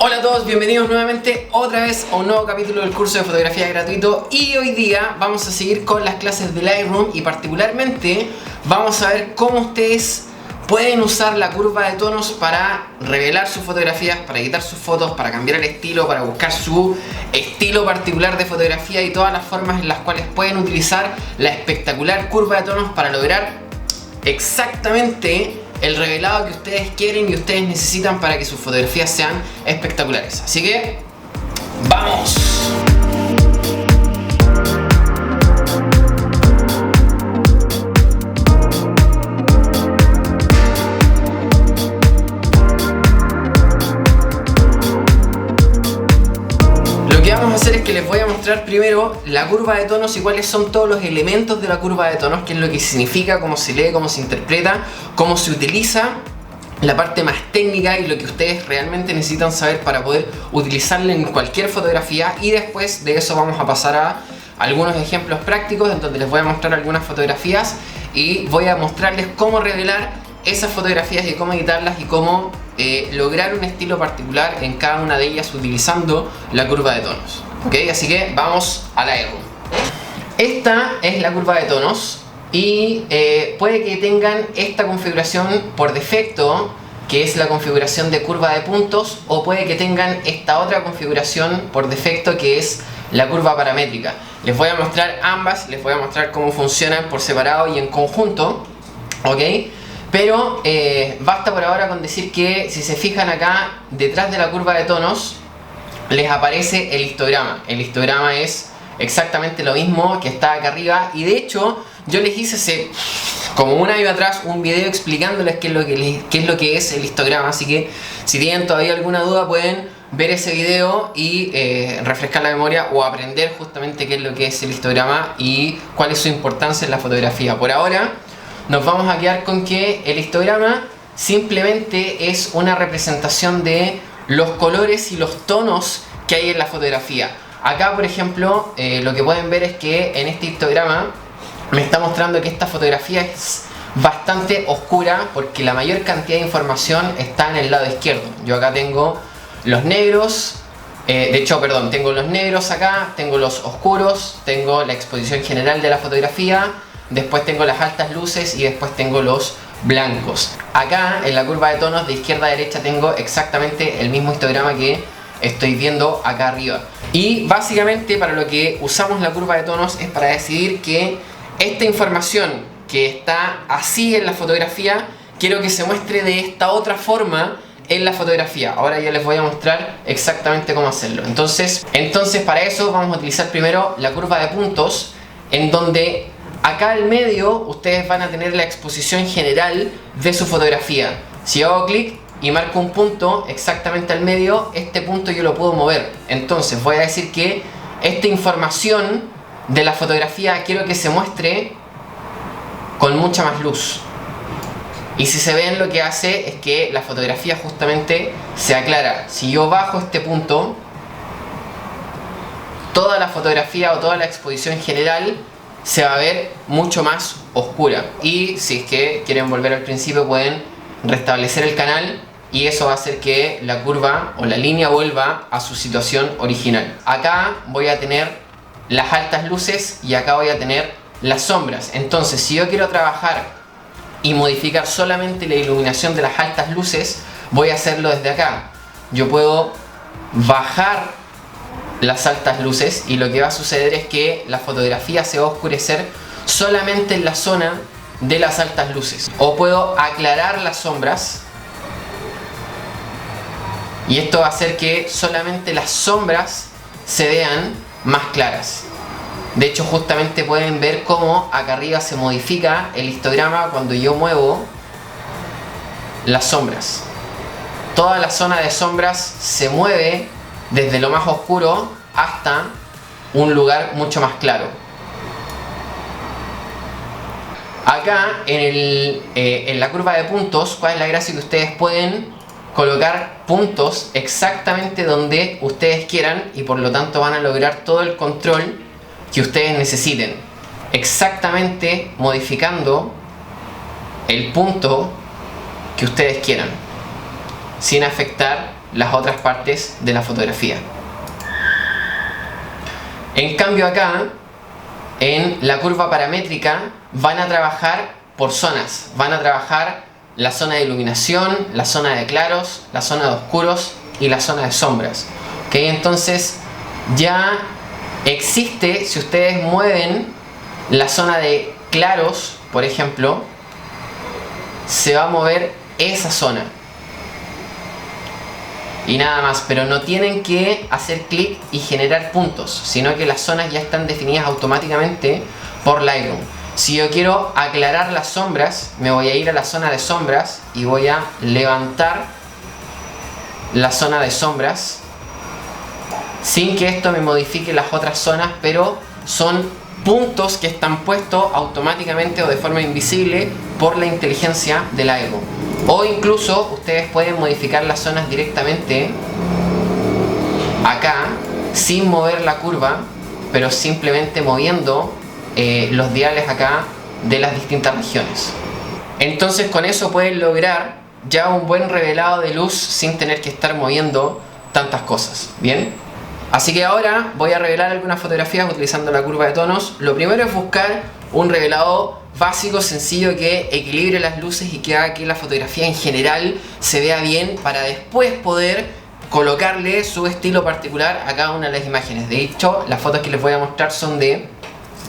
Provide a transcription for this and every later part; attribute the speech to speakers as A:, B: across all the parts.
A: Hola a todos, bienvenidos nuevamente otra vez a un nuevo capítulo del curso de fotografía gratuito. Y hoy día vamos a seguir con las clases de Lightroom y particularmente vamos a ver cómo ustedes pueden usar la curva de tonos para revelar sus fotografías, para editar sus fotos, para cambiar el estilo, para buscar su estilo particular de fotografía y todas las formas en las cuales pueden utilizar la espectacular curva de tonos para lograr exactamente el revelado que ustedes quieren y ustedes necesitan para que sus fotografías sean espectaculares. Así que ¡vamos! Lo que vamos a hacer es que les voy a mostrar primero la curva de tonos y cuáles son todos los elementos de la curva de tonos, qué es lo que significa, cómo se lee, cómo se interpreta, cómo se utiliza, la parte más técnica y lo que ustedes realmente necesitan saber para poder utilizarla en cualquier fotografía. Y después de eso vamos a pasar a algunos ejemplos prácticos en donde les voy a mostrar algunas fotografías y voy a mostrarles cómo revelar esas fotografías y cómo editarlas y cómo lograr un estilo particular en cada una de ellas utilizando la curva de tonos. ¿Ok? Así que vamos a Lightroom. Esta es la curva de tonos y puede que tengan esta configuración por defecto, que es la configuración de curva de puntos, o puede que tengan esta otra configuración por defecto, que es la curva paramétrica. Les voy a mostrar ambas, les voy a mostrar cómo funcionan por separado y en conjunto. ¿Ok? Pero basta por ahora con decir que si se fijan acá, detrás de la curva de tonos les aparece el histograma. El histograma es exactamente lo mismo que está acá arriba y de hecho yo les hice hace como un año atrás un video explicándoles qué es lo que es el histograma. Así que si tienen todavía alguna duda pueden ver ese video y refrescar la memoria o aprender justamente qué es lo que es el histograma y cuál es su importancia en la fotografía. Por ahora nos vamos a quedar con que el histograma simplemente es una representación de los colores y los tonos que hay en la fotografía. Acá, por ejemplo, lo que pueden ver es que en este histograma me está mostrando que esta fotografía es bastante oscura porque la mayor cantidad de información está en el lado izquierdo. Yo acá tengo los negros, tengo los negros acá, tengo los oscuros, tengo la exposición general de la fotografía, después tengo las altas luces y después tengo los blancos. Acá en la curva de tonos de izquierda a derecha tengo exactamente el mismo histograma que estoy viendo acá arriba. Y básicamente para lo que usamos la curva de tonos es para decidir que esta información que está así en la fotografía quiero que se muestre de esta otra forma en la fotografía. Ahora ya les voy a mostrar exactamente cómo hacerlo. Entonces para eso vamos a utilizar primero la curva de puntos, en donde acá al medio ustedes van a tener la exposición general de su fotografía. Si hago clic y marco un punto exactamente al medio, este punto yo lo puedo mover. Entonces voy a decir que esta información de la fotografía quiero que se muestre con mucha más luz. Y si se ven, lo que hace es que la fotografía justamente se aclara. Si yo bajo este punto, toda la fotografía o toda la exposición general se va a ver mucho más oscura. Y si es que quieren volver al principio pueden restablecer el canal y eso va a hacer que la curva o la línea vuelva a su situación original. Acá voy a tener las altas luces y acá voy a tener las sombras. Entonces si yo quiero trabajar y modificar solamente la iluminación de las altas luces, voy a hacerlo desde acá. Yo puedo bajar las altas luces y lo que va a suceder es que la fotografía se va a oscurecer solamente en la zona de las altas luces. O puedo aclarar las sombras y esto va a hacer que solamente las sombras se vean más claras. De hecho, justamente pueden ver cómo acá arriba se modifica el histograma cuando yo muevo las sombras. Toda la zona de sombras se mueve desde lo más oscuro hasta un lugar mucho más claro. Acá en la curva de puntos, ¿cuál es la gracia? Que ustedes pueden colocar puntos exactamente donde ustedes quieran y por lo tanto van a lograr todo el control que ustedes necesiten, exactamente modificando el punto que ustedes quieran, sin afectar las otras partes de la fotografía. En cambio acá, en la curva paramétrica, van a trabajar por zonas. Van a trabajar la zona de iluminación, la zona de claros, la zona de oscuros y la zona de sombras. ¿Ok? Entonces ya existe, si ustedes mueven la zona de claros, por ejemplo, se va a mover esa zona. Y nada más, pero no tienen que hacer clic y generar puntos, sino que las zonas ya están definidas automáticamente por Lightroom. Si yo quiero aclarar las sombras, me voy a ir a la zona de sombras y voy a levantar la zona de sombras sin que esto me modifique las otras zonas, pero son puntos que están puestos automáticamente o de forma invisible por la inteligencia del Lightroom. O incluso ustedes pueden modificar las zonas directamente acá sin mover la curva, pero simplemente moviendo los diales acá de las distintas regiones. Entonces con eso pueden lograr ya un buen revelado de luz sin tener que estar moviendo tantas cosas. ¿Bien? Así que ahora voy a revelar algunas fotografías utilizando la curva de tonos. Lo primero es buscar un revelado básico, sencillo, que equilibre las luces y que haga que la fotografía en general se vea bien, para después poder colocarle su estilo particular a cada una de las imágenes. De hecho, las fotos que les voy a mostrar son de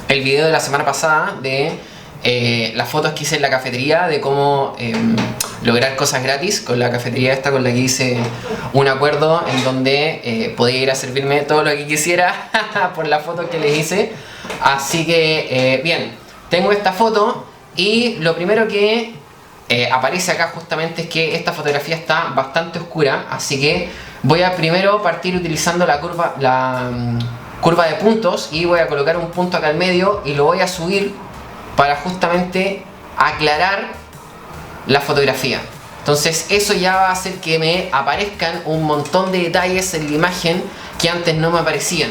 A: el video de la semana pasada, de las fotos que hice en la cafetería, de cómo lograr cosas gratis con la cafetería esta con la que hice un acuerdo en donde podía ir a servirme todo lo que quisiera por la foto que les hice. Así que bien, tengo esta foto y lo primero que aparece acá justamente es que esta fotografía está bastante oscura, así que voy a primero partir utilizando la curva de puntos y voy a colocar un punto acá al medio y lo voy a subir para justamente aclarar la fotografía. Entonces eso ya va a hacer que me aparezcan un montón de detalles en la imagen que antes no me aparecían.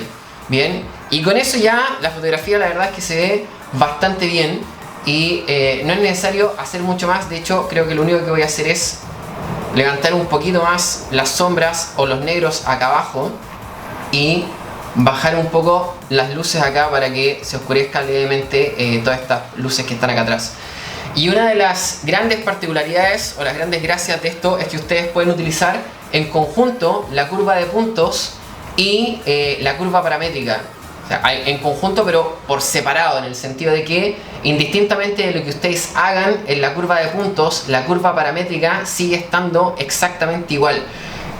A: Bien, y con eso ya la fotografía la verdad es que se ve bastante bien y no es necesario hacer mucho más. De hecho, creo que lo único que voy a hacer es levantar un poquito más las sombras o los negros acá abajo y bajar un poco las luces acá para que se oscurezca levemente todas estas luces que están acá atrás. Y una de las grandes particularidades o las grandes gracias de esto es que ustedes pueden utilizar en conjunto la curva de puntos y la curva paramétrica. O sea, en conjunto pero por separado, en el sentido de que indistintamente de lo que ustedes hagan en la curva de puntos, la curva paramétrica sigue estando exactamente igual.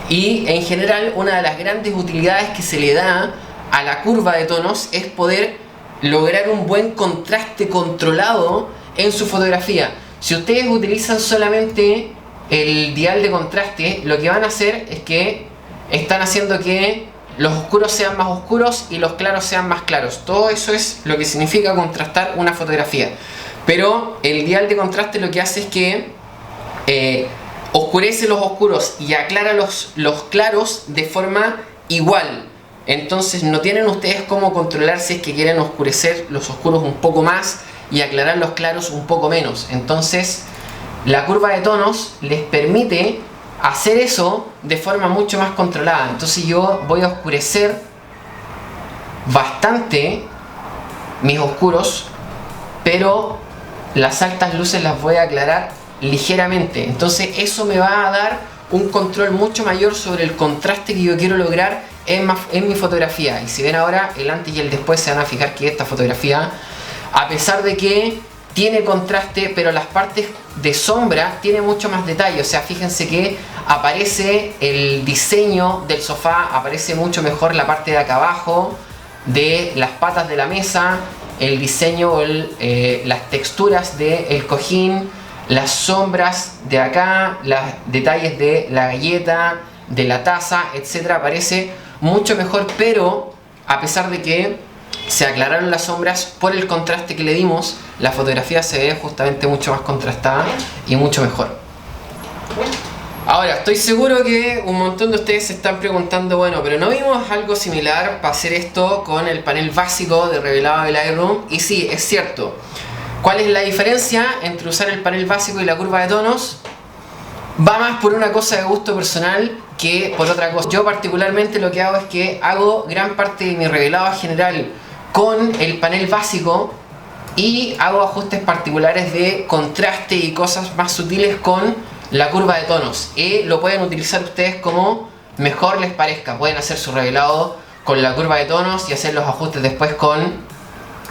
A: Y en general una de las grandes utilidades que se le da a la curva de tonos es poder lograr un buen contraste controlado en su fotografía. Si ustedes utilizan solamente el dial de contraste, lo que van a hacer es que están haciendo que los oscuros sean más oscuros y los claros sean más claros. Todo eso es lo que significa contrastar una fotografía. Pero el dial de contraste lo que hace es que oscurece los oscuros y aclara los claros de forma igual. Entonces no tienen ustedes cómo controlar si es que quieren oscurecer los oscuros un poco más y aclarar los claros un poco menos. Entonces la curva de tonos les permite hacer eso de forma mucho más controlada. Entonces yo voy a oscurecer bastante mis oscuros, pero las altas luces las voy a aclarar ligeramente. Entonces eso me va a dar un control mucho mayor sobre el contraste que yo quiero lograr en mi fotografía. Y si ven ahora el antes y el después, se van a fijar que esta fotografía, a pesar de que tiene contraste, pero las partes de sombra tiene mucho más detalle. O sea, fíjense que aparece el diseño del sofá, aparece mucho mejor la parte de acá abajo de las patas de la mesa, el diseño, las texturas del cojín, las sombras de acá, los detalles de la galleta, de la taza, etcétera, aparece mucho mejor. Pero a pesar de que se aclararon las sombras por el contraste que le dimos, la fotografía se ve justamente mucho más contrastada y mucho mejor. Ahora, estoy seguro que un montón de ustedes se están preguntando, bueno, pero ¿no vimos algo similar para hacer esto con el panel básico de revelado de Lightroom? Y sí, es cierto. ¿Cuál es la diferencia entre usar el panel básico y la curva de tonos? Va más por una cosa de gusto personal que por otra cosa. Yo particularmente lo que hago es que hago gran parte de mi revelado general con el panel básico y hago ajustes particulares de contraste y cosas más sutiles con la curva de tonos. Y lo pueden utilizar ustedes como mejor les parezca. Pueden hacer su revelado con la curva de tonos y hacer los ajustes después con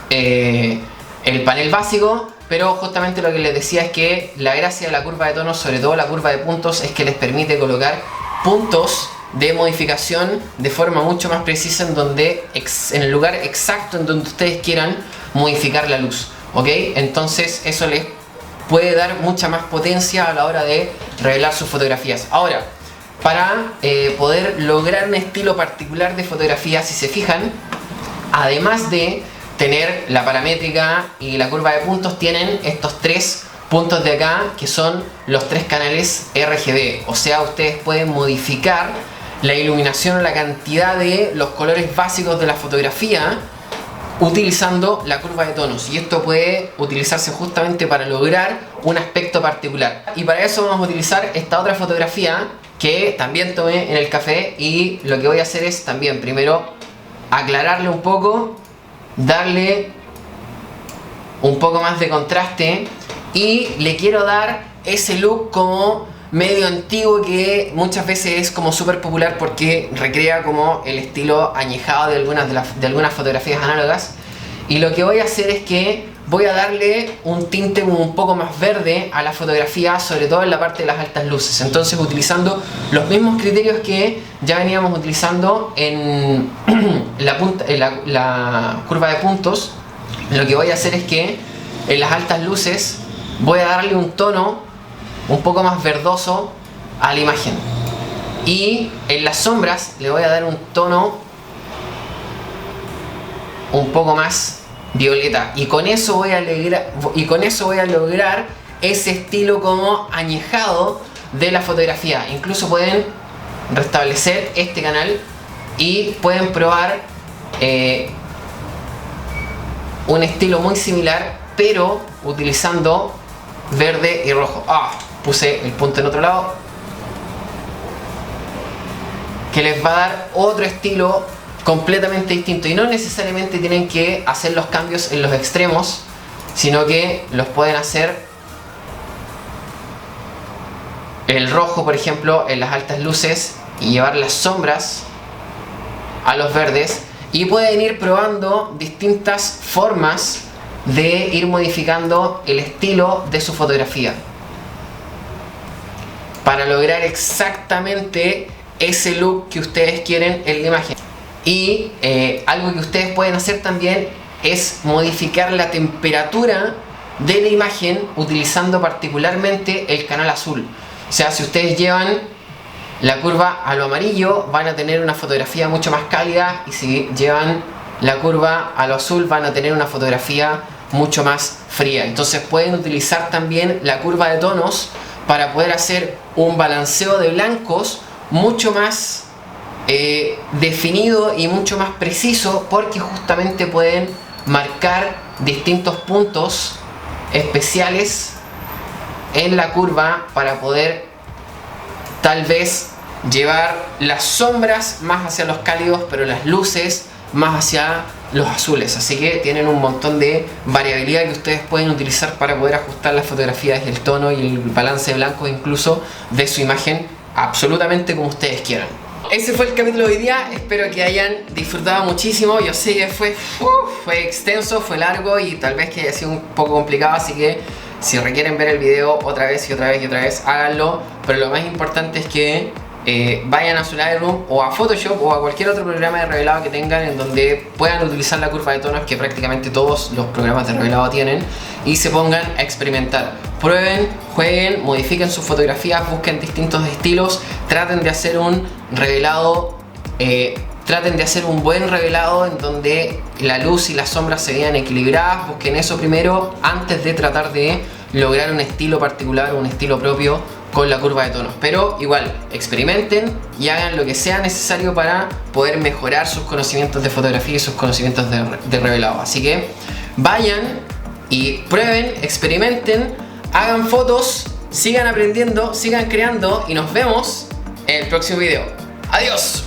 A: el panel básico. Pero justamente lo que les decía es que la gracia de la curva de tonos, sobre todo la curva de puntos, es que les permite colocar puntos de modificación de forma mucho más precisa en el lugar exacto en donde ustedes quieran modificar la luz, ¿ok? Entonces eso les puede dar mucha más potencia a la hora de revelar sus fotografías. Ahora, para poder lograr un estilo particular de fotografía, si se fijan, además de tener la paramétrica y la curva de puntos, tienen estos tres puntos de acá que son los tres canales RGB. O sea, ustedes pueden modificar la iluminación o la cantidad de los colores básicos de la fotografía utilizando la curva de tonos, y esto puede utilizarse justamente para lograr un aspecto particular. Y para eso vamos a utilizar esta otra fotografía que también tomé en el café, y lo que voy a hacer es también primero aclararle un poco, darle un poco más de contraste, y le quiero dar ese look como medio antiguo que muchas veces es como súper popular porque recrea como el estilo añejado de algunas fotografías análogas. Y lo que voy a hacer es que voy a darle un tinte como un poco más verde a la fotografía, sobre todo en la parte de las altas luces. Entonces, utilizando los mismos criterios que ya veníamos utilizando en la curva de puntos, lo que voy a hacer es que en las altas luces voy a darle un tono un poco más verdoso a la imagen, y en las sombras le voy a dar un tono un poco más violeta, y con eso voy a lograr ese estilo como añejado de la fotografía. Incluso pueden restablecer este canal y pueden probar un estilo muy similar, pero utilizando verde y rojo. Puse el punto en otro lado, que les va a dar otro estilo completamente distinto, y no necesariamente tienen que hacer los cambios en los extremos, sino que los pueden hacer el rojo, por ejemplo, en las altas luces, y llevar las sombras a los verdes, y pueden ir probando distintas formas de ir modificando el estilo de su fotografía para lograr exactamente ese look que ustedes quieren en la imagen. Y algo que ustedes pueden hacer también es modificar la temperatura de la imagen utilizando particularmente el canal azul. O sea, si ustedes llevan la curva a lo amarillo, van a tener una fotografía mucho más cálida, y si llevan la curva a lo azul, van a tener una fotografía mucho más fría. Entonces pueden utilizar también la curva de tonos para poder hacer un balanceo de blancos mucho más definido y mucho más preciso, porque justamente pueden marcar distintos puntos especiales en la curva para poder tal vez llevar las sombras más hacia los cálidos, pero las luces más hacia los azules. Así que tienen un montón de variabilidad que ustedes pueden utilizar para poder ajustar las fotografías, el tono y el balance de blancos incluso de su imagen, absolutamente como ustedes quieran. Ese fue el capítulo de hoy día, espero que hayan disfrutado muchísimo. Yo sé que fue extenso, fue largo y tal vez que haya sido un poco complicado, así que si requieren ver el video otra vez y otra vez y otra vez, háganlo. Pero lo más importante es que vayan a su Lightroom o a Photoshop o a cualquier otro programa de revelado que tengan en donde puedan utilizar la curva de tonos, que prácticamente todos los programas de revelado tienen, y se pongan a experimentar. Prueben, jueguen, modifiquen sus fotografías, busquen distintos estilos, traten de hacer un revelado, traten de hacer un buen revelado en donde la luz y las sombras se vean equilibradas. Busquen eso primero antes de tratar de lograr un estilo particular, un estilo propio con la curva de tonos. Pero igual, experimenten y hagan lo que sea necesario para poder mejorar sus conocimientos de fotografía y sus conocimientos de revelado. Así que vayan y prueben, experimenten, hagan fotos, sigan aprendiendo, sigan creando, y nos vemos en el próximo video. ¡Adiós!